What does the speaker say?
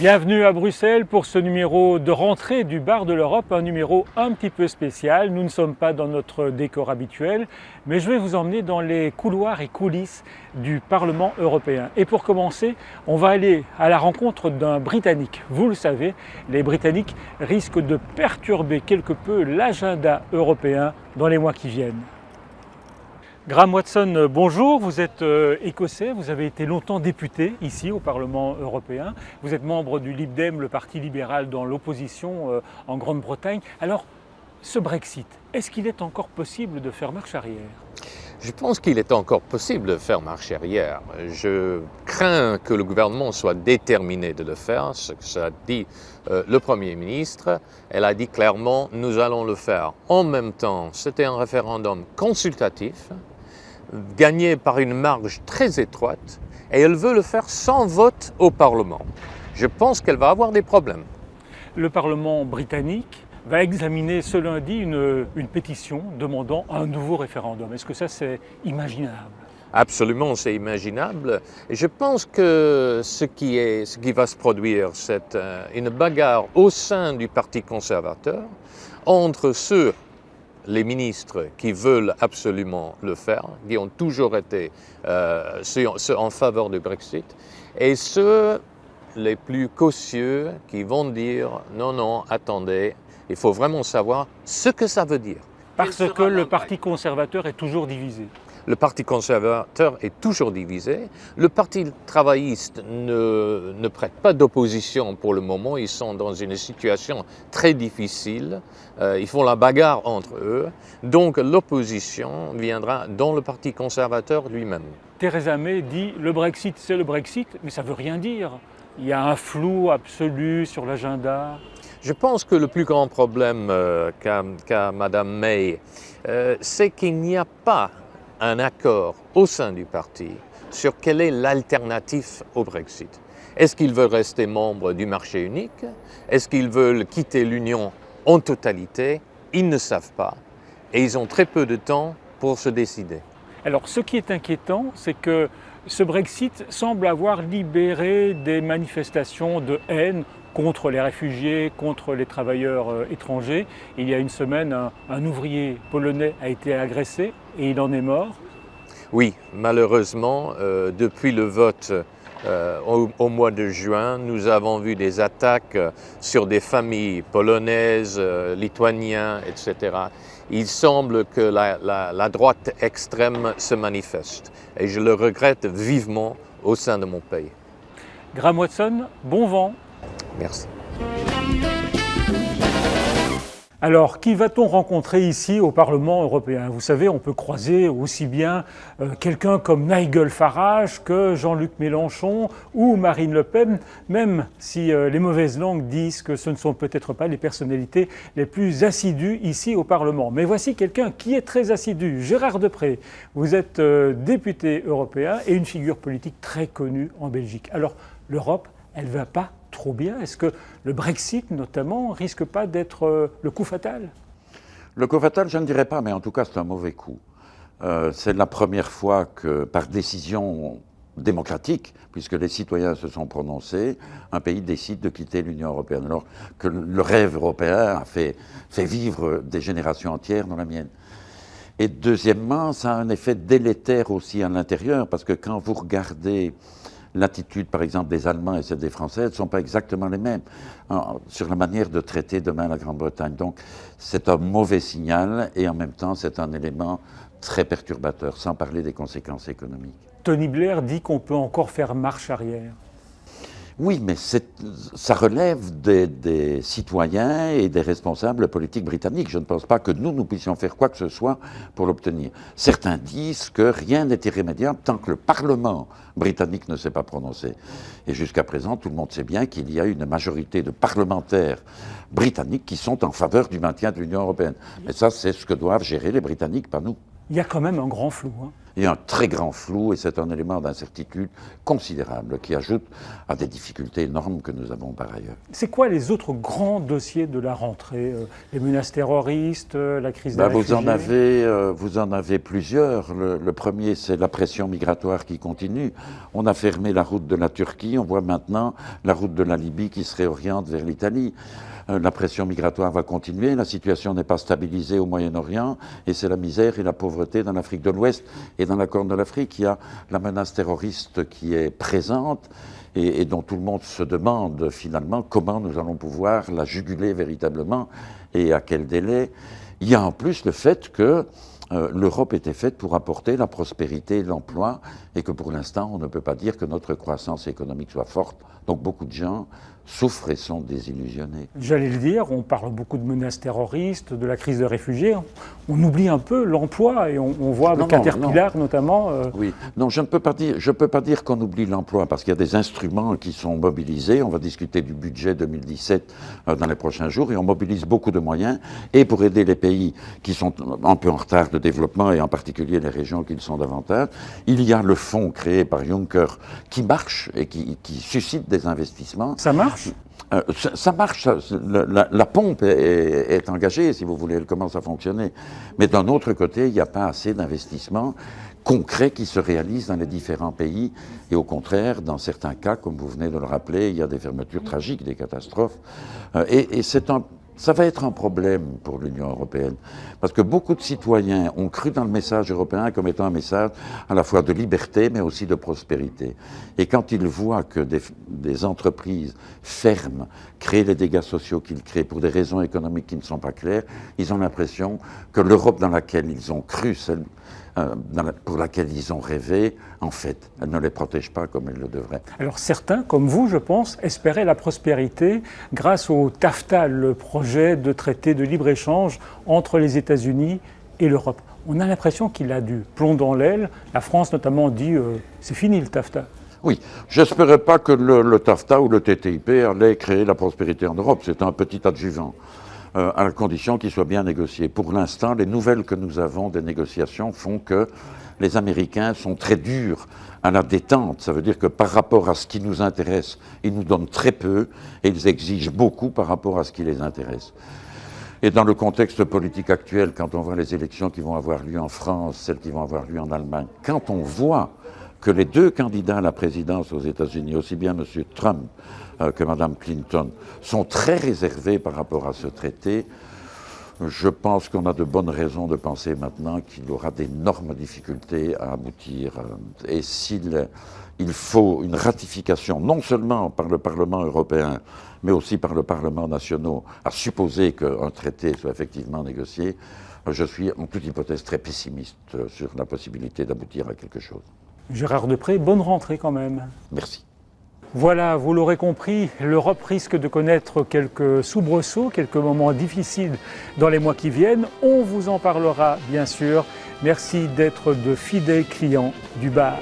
Bienvenue à Bruxelles pour ce numéro de rentrée du Bar de l'Europe, un numéro un petit peu spécial. Nous ne sommes pas dans notre décor habituel, mais je vais vous emmener dans les couloirs et coulisses du Parlement européen. Et pour commencer, on va aller à la rencontre d'un Britannique. Vous le savez, les Britanniques risquent de perturber quelque peu l'agenda européen dans les mois qui viennent. Graham Watson, bonjour, vous êtes écossais, vous avez été longtemps député ici au Parlement européen, vous êtes membre du Lib Dem, le parti libéral dans l'opposition en Grande-Bretagne. Alors, ce Brexit, est-ce qu'il est encore possible de faire marche arrière ? Je pense qu'il est encore possible de faire marche arrière. Je crains que le gouvernement soit déterminé de le faire, ce que ça dit le Premier ministre. Elle a dit clairement, nous allons le faire. En même temps, c'était un référendum consultatif, gagné par une marge très étroite, et elle veut le faire sans vote au Parlement. Je pense qu'elle va avoir des problèmes. Le Parlement britannique va examiner ce lundi une pétition demandant un nouveau référendum. Est-ce que ça, c'est imaginable ? Absolument, c'est imaginable. Et je pense que ce qui va se produire, c'est une bagarre au sein du Parti conservateur entre les ministres qui veulent absolument le faire, qui ont toujours été ceux en faveur du Brexit, et ceux les plus cautieux qui vont dire non, non, attendez, il faut vraiment savoir ce que ça veut dire. Parce que le Parti conservateur est toujours divisé. Le Parti conservateur est toujours divisé. Le Parti travailliste ne prête pas d'opposition pour le moment. Ils sont dans une situation très difficile. Ils font la bagarre entre eux. Donc l'opposition viendra dans le Parti conservateur lui-même. Theresa May dit le Brexit, c'est le Brexit, mais ça ne veut rien dire. Il y a un flou absolu sur l'agenda. Je pense que le plus grand problème qu'a Mme May, c'est qu'il n'y a pas un accord au sein du parti sur quelle est l'alternative au Brexit. Est-ce qu'ils veulent rester membres du marché unique? Est-ce qu'ils veulent quitter l'Union en totalité? Ils ne savent pas et ils ont très peu de temps pour se décider. Alors ce qui est inquiétant, c'est que ce Brexit semble avoir libéré des manifestations de haine contre les réfugiés, contre les travailleurs étrangers. Il y a une semaine, un ouvrier polonais a été agressé et il en est mort. Oui, malheureusement, depuis le vote au mois de juin, nous avons vu des attaques sur des familles polonaises, lituaniennes, etc. Il semble que la droite extrême se manifeste et je le regrette vivement au sein de mon pays. Graham Watson, bon vent. Merci. Alors, qui va-t-on rencontrer ici au Parlement européen ? Vous savez, on peut croiser aussi bien quelqu'un comme Nigel Farage que Jean-Luc Mélenchon ou Marine Le Pen, même si les mauvaises langues disent que ce ne sont peut-être pas les personnalités les plus assidues ici au Parlement. Mais voici quelqu'un qui est très assidu, Gérard Deprez. Vous êtes député européen et une figure politique très connue en Belgique. Alors, l'Europe, elle ne va pas trop bien. Est-ce que le Brexit, notamment, risque pas d'être le coup fatal ? Le coup fatal, je ne dirais pas, mais en tout cas, c'est un mauvais coup. C'est la première fois que, par décision démocratique, puisque les citoyens se sont prononcés, un pays décide de quitter l'Union européenne. Alors que le rêve européen a fait vivre des générations entières dans la mienne. Et deuxièmement, ça a un effet délétère aussi à l'intérieur, parce que quand vous regardez l'attitude, par exemple, des Allemands et celle des Français ne sont pas exactement les mêmes sur la manière de traiter demain la Grande-Bretagne. Donc, c'est un mauvais signal et en même temps, c'est un élément très perturbateur, sans parler des conséquences économiques. Tony Blair dit qu'on peut encore faire marche arrière. Oui, mais ça relève des citoyens et des responsables politiques britanniques. Je ne pense pas que nous puissions faire quoi que ce soit pour l'obtenir. Certains disent que rien n'est irrémédiable tant que le Parlement britannique ne s'est pas prononcé. Et jusqu'à présent, tout le monde sait bien qu'il y a une majorité de parlementaires britanniques qui sont en faveur du maintien de l'Union européenne. Mais ça, c'est ce que doivent gérer les Britanniques, pas nous. Il y a quand même un grand flou. Il y a un très grand flou et c'est un élément d'incertitude considérable qui ajoute à des difficultés énormes que nous avons par ailleurs. C'est quoi les autres grands dossiers de la rentrée? Les menaces terroristes, la crise des réfugiés? Vous en avez plusieurs. Le premier, c'est la pression migratoire qui continue. On a fermé la route de la Turquie, on voit maintenant la route de la Libye qui se réoriente vers l'Italie. La pression migratoire va continuer, la situation n'est pas stabilisée au Moyen-Orient et c'est la misère et la pauvreté dans l'Afrique de l'Ouest et dans la Corne de l'Afrique. Il y a la menace terroriste qui est présente et dont tout le monde se demande finalement comment nous allons pouvoir la juguler véritablement et à quel délai. Il y a en plus le fait que l'Europe était faite pour apporter la prospérité et l'emploi et que pour l'instant on ne peut pas dire que notre croissance économique soit forte. Donc beaucoup de gens souffrent et sont désillusionnés. J'allais le dire, on parle beaucoup de menaces terroristes, de la crise des réfugiés. On oublie un peu l'emploi et on voit avec Caterpillar notamment. Oui, non, je ne peux pas dire qu'on oublie l'emploi parce qu'il y a des instruments qui sont mobilisés. On va discuter du budget 2017 dans les prochains jours et on mobilise beaucoup de moyens et pour aider les pays qui sont un peu en retard de développement et en particulier les régions qui le sont davantage. Il y a le fonds créé par Juncker qui marche et qui suscite des investissements. Ça marche? Ça marche, la pompe est engagée, si vous voulez, elle commence à fonctionner. Mais d'un autre côté, il n'y a pas assez d'investissements concrets qui se réalisent dans les différents pays. Et au contraire, dans certains cas, comme vous venez de le rappeler, il y a des fermetures tragiques, des catastrophes. Et ça va être un problème pour l'Union européenne, parce que beaucoup de citoyens ont cru dans le message européen comme étant un message à la fois de liberté, mais aussi de prospérité. Et quand ils voient que des entreprises ferment, créent les dégâts sociaux qu'ils créent pour des raisons économiques qui ne sont pas claires, ils ont l'impression que l'Europe dans laquelle ils ont cru, pour laquelle ils ont rêvé, en fait, elle ne les protège pas comme elle le devrait. Alors certains, comme vous, je pense, espéraient la prospérité grâce au TAFTA, le projet de traité de libre-échange entre les États-Unis et l'Europe. On a l'impression qu'il a du plomb dans l'aile. La France notamment dit c'est fini le TAFTA. Oui, j'espérais pas que le TAFTA ou le TTIP allait créer la prospérité en Europe. C'est un petit adjuvant. À la condition qu'il soit bien négocié. Pour l'instant, les nouvelles que nous avons des négociations font que les Américains sont très durs à la détente. Ça veut dire que par rapport à ce qui nous intéresse, ils nous donnent très peu et ils exigent beaucoup par rapport à ce qui les intéresse. Et dans le contexte politique actuel, quand on voit les élections qui vont avoir lieu en France, celles qui vont avoir lieu en Allemagne, quand on voit que les deux candidats à la présidence aux États-Unis, aussi bien M. Trump que Mme Clinton, sont très réservés par rapport à ce traité, je pense qu'on a de bonnes raisons de penser maintenant qu'il aura d'énormes difficultés à aboutir. Et il faut une ratification, non seulement par le Parlement européen, mais aussi par le Parlement national, à supposer qu'un traité soit effectivement négocié, je suis en toute hypothèse très pessimiste sur la possibilité d'aboutir à quelque chose. Gérard Deprez, bonne rentrée quand même. Merci. Voilà, vous l'aurez compris, l'Europe risque de connaître quelques soubresauts, quelques moments difficiles dans les mois qui viennent. On vous en parlera bien sûr. Merci d'être de fidèles clients du bar.